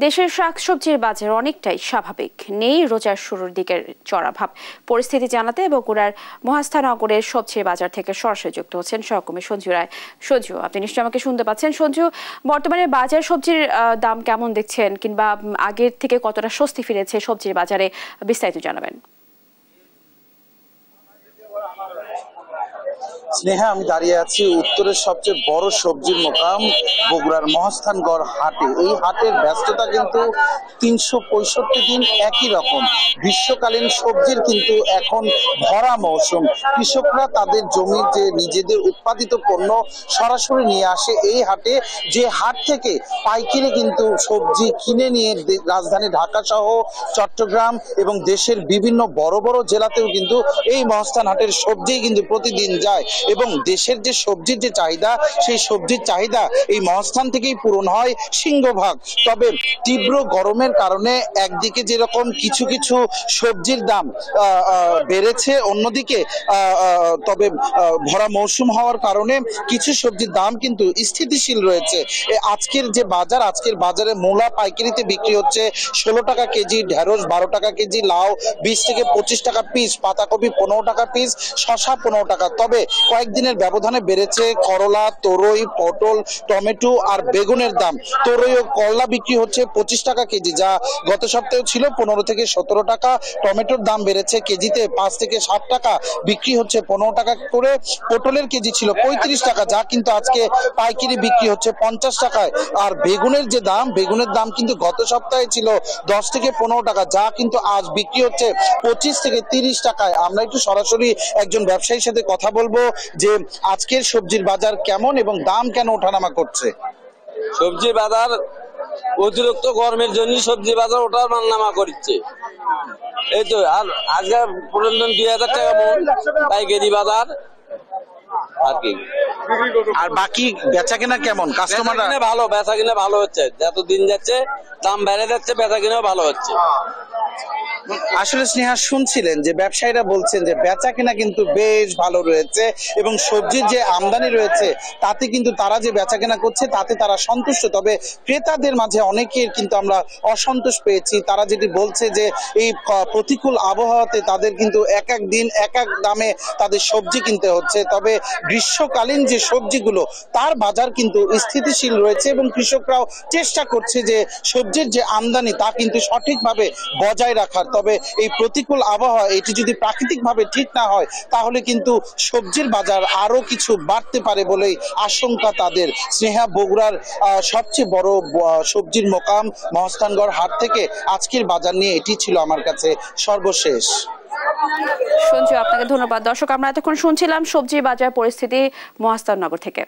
দেশের শাকসবজির বাজার অনেকটাই স্বাভাবিক, নেই রোজার শুরুর দিকের চড়াভাব। পরিস্থিতি জানাতে বগুড়ার মহাস্থানগরের সবজির বাজার থেকে সরাসরি যুক্ত হচ্ছেন সহকর্মী সঞ্জু রায়। সঞ্জু, আপনি নিশ্চয়ই আমাকে শুনতে পাচ্ছেন। সঞ্জু, বর্তমানে বাজার সবজির দাম কেমন দেখছেন, কিংবা আগের থেকে কতটা স্বস্তি ফিরেছে সবজির বাজারে, বিস্তারিত জানাবেন। স্নেহা, আমি দাঁড়িয়ে আছি উত্তরের সবচেয়ে বড় সবজির মোকাম বগুড়ার মহাস্থানগড় হাটে। এই হাটের ব্যস্ততা কিন্তু ৩৬৫ দিন একই রকম। গ্রীষ্মকালীন সবজির কিন্তু এখন ভরা মৌসুম। কৃষকরা তাদের জমির যে নিজেদের উৎপাদিত পণ্য সরাসরি নিয়ে আসে এই হাটে, যে হাট থেকে পাইকারি কিন্তু সবজি কিনে নিয়ে রাজধানী ঢাকা সহ চট্টগ্রাম এবং দেশের বিভিন্ন বড় বড় জেলাতেও কিন্তু এই মহাস্থান হাটের সবজি কিন্তু প্রতিদিন যায়। এবং দেশের যে সবজির যে চাহিদা, সেই সবজির চাহিদা এই মহাস্থান থেকেই পূরণ হয় সিংহভাগ। তবে তীব্র গরমের কারণে একদিকে যেরকম কিছু কিছু সবজির দাম বেড়েছে, অন্যদিকে তবে ভরা মৌসুম হওয়ার কারণে কিছু সবজির দাম কিন্তু স্থিতিশীল রয়েছে। আজকের যে বাজার, আজকের বাজারে মূলা পাইকারিতে বিক্রি হচ্ছে ১৬ টাকা কেজি, ঢেঁড়স ১২ টাকা কেজি, লাউ ২০ থেকে ২৫ টাকা পিস, পাতাকপি ১৫ টাকা পিস, শসা ১৫ টাকা। তবে কয়েকদিনের ব্যবধানে বেড়েছে করলা, তরই, পটল, টমেটো আর বেগুনের দাম। তরই ও করলা বিক্রি হচ্ছে ২৫ টাকা কেজি, যা গত সপ্তাহে ছিল ১৫ থেকে ১৭ টাকা। টমেটোর দাম বেড়েছে কেজিতে ৫ থেকে ৭ টাকা, বিক্রি হচ্ছে ১৫ টাকা করে। পটলের কেজি ছিল ৩৫ টাকা, যা কিন্তু আজকে পাইকারি বিক্রি হচ্ছে ৫০ টাকায়। আর বেগুনের যে দাম, বেগুনের দাম কিন্তু গত সপ্তাহে ছিল ১০ থেকে ১৫ টাকা, যা কিন্তু আজ বিক্রি হচ্ছে ২৫ থেকে ৩০ টাকায়। আমরা একটু সরাসরি একজন ব্যবসায়ীর সাথে কথা বলবো যে আজকের সবজির বাজার কেমন এবং দাম কেন ওঠানামা করছে। সবজি বাজার অতিরিক্ত গরমের জন্য সবজি বাজার ওঠার নামা করছে। এই তো আর আজকে পর্যন্ত ২০০০ টাকা মন পাইকারি বাজার। আর কি, আর বাকি বেচা কিনা কেমন? কাস্টমার ভালো, বেচা কিনা ভালো হচ্ছে। যত দিন যাচ্ছে দাম বেড়ে যাচ্ছে, বেচা কিনাও ভালো হচ্ছে। আসলে স্নেহা, শুনছিলেন যে ব্যবসায়ীরা বলছেন যে বেচা কিনা কিন্তু বেশ ভালো রয়েছে এবং সবজির যে আমদানি রয়েছে তাতে কিন্তু তারা যে বেচা কিনা করছে তাতে তারা সন্তুষ্ট। তবে ক্রেতাদের মাঝে অনেকের কিন্তু আমরা অসন্তোষ পেয়েছি। তারা যেটি বলছে যে এই প্রতিকূল আবহাওয়াতে তাদের কিন্তু এক এক দিন এক এক দামে তাদের সবজি কিনতে হচ্ছে। তবে গ্রীষ্মকালীন যে সবজিগুলো তার বাজার কিন্তু স্থিতিশীল রয়েছে এবং কৃষকরাও চেষ্টা করছে যে সবজির যে আমদানি তা কিন্তু সঠিকভাবে বজায় রাখার। তবে এই প্রতিকূল আবহাওয়া এটি যদি প্রাকৃতিকভাবে ঠিক না হয় তাহলে কিন্তু সবজির বাজার আরো কিছু বাড়তে পারে বলেই আশঙ্কা তাদের। স্নেহা, বগুড়ার সবচেয়ে বড় সবজির মোকাম মহাস্থানগড় হাট থেকে আজকের বাজার নিয়ে এটি ছিল আমার কাছে সর্বশেষ। সঞ্জু, আপনাকে ধন্যবাদ। দর্শক, আমরা এতক্ষণ শুনছিলাম সবজি বাজার পরিস্থিতি মহাস্থাননগর থেকে।